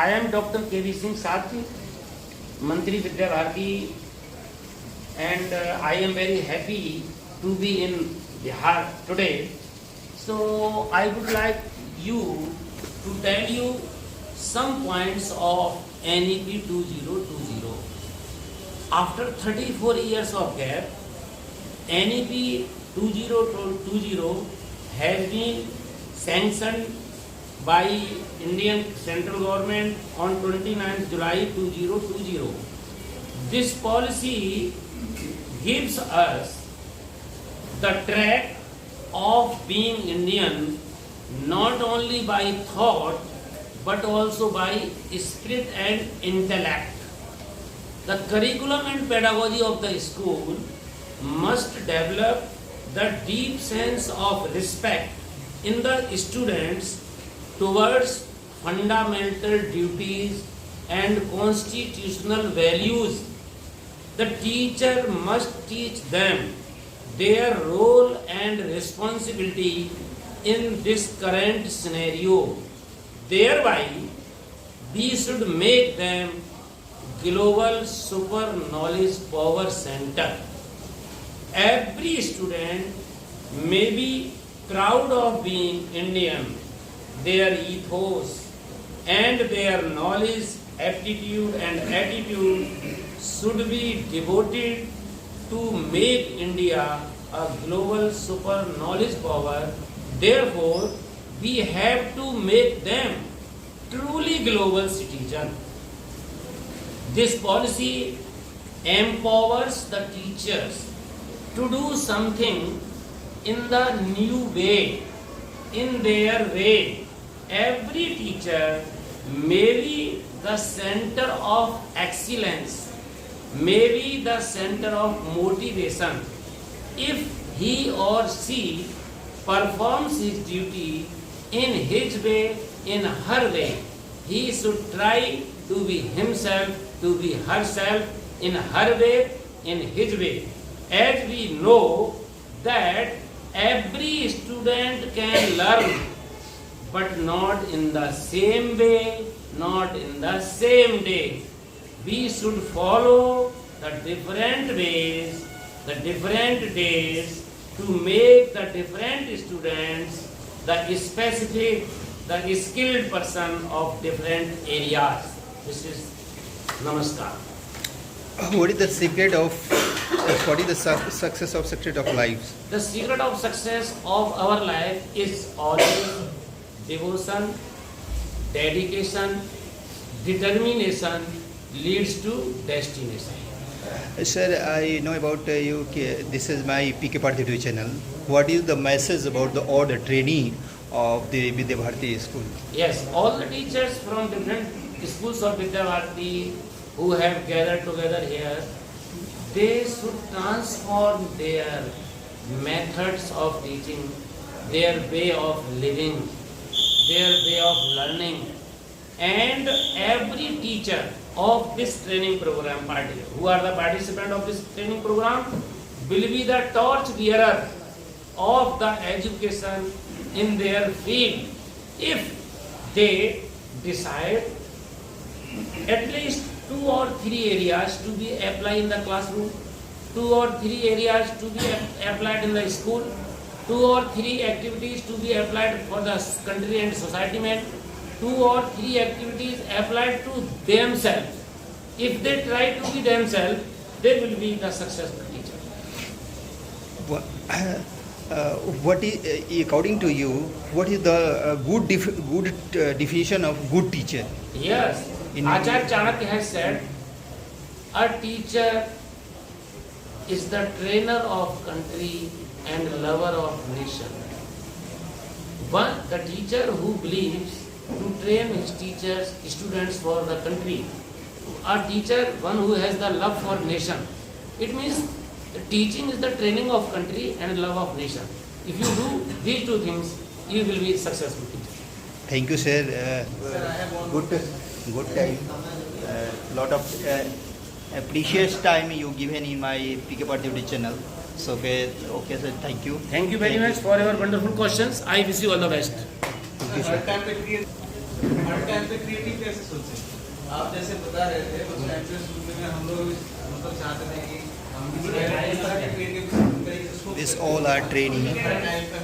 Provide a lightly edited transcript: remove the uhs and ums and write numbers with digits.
I am Dr. K.V. Singh Sathi, Mantri Vidya Bharati, and I am very happy to be in Bihar today. So I would like you to tell you some points of NEP 2020. After 34 years of gap, NEP 2020 has been sanctioned by Indian central government on 29th July 2020. This policy gives us the track of being Indian not only by thought but also by spirit and intellect. The curriculum and pedagogy of the school must develop the deep sense of respect in the students towards fundamental duties and constitutional values. The teacher must teach them their role and responsibility in this current scenario. Thereby, we should make them global super knowledge power center. Every student may be proud of being Indian. Their ethos and their knowledge, aptitude and attitude should be devoted to make India a global super knowledge power. Therefore, we have to make them truly global citizens. This policy empowers the teachers to do something in the new way, in their way. Every teacher may be the center of excellence, may be the center of motivation. If he or she performs his duty in his way, in her way, he should try to be himself, to be herself, in her way, in his way. As we know that every student can learn, but not in the same way, not in the same day. We should follow the different ways, the different days to make the different students the specific, the skilled person of different areas. This is Namaskar. What is the secret of success of secret of lives? The secret of success of our life is always devotion, dedication, determination leads to destination. Sir, I know about you. This is my PK Parthidu channel. What is the message about all the training of the Vidya Bharati school? Yes, all the teachers from different schools of Vidya Bharati who have gathered together here, they should transform their methods of teaching, their way of living, their way of learning, and every teacher of this training program, who are the participant of this training program, will be the torch bearer of the education in their field. If they decide at least 2 or 3 areas to be applied in the classroom, 2 or 3 areas to be applied in the school, 2 or 3 activities to be applied for the country and society man, 2 or 3 activities applied to themselves. If they try to be themselves, they will be the successful teacher. What is, according to you, what is the good definition of good teacher? Yes, Acharya Chanakya has said, a teacher is the trainer of country and lover of nation. The teacher who believes to train his students for the country. A teacher, one who has the love for nation. It means the teaching is the training of country and love of nation. If you do these 2 things, you will be successful teacher. Thank you, sir. Good time. Lot of precious time you given in my PK Parthidu channel. So okay, sir. Thank you. Thank you very much for your wonderful questions. I wish you all the best. Thank you, sir. Her time पे creative कैसे सोचे? आप जैसे बता रहे थे उस time पे शुरू में हम लोग मतलब चाहते थे कि हम इस तरह के क्रिएटिव तरीके से सोच This all are training. Her time पे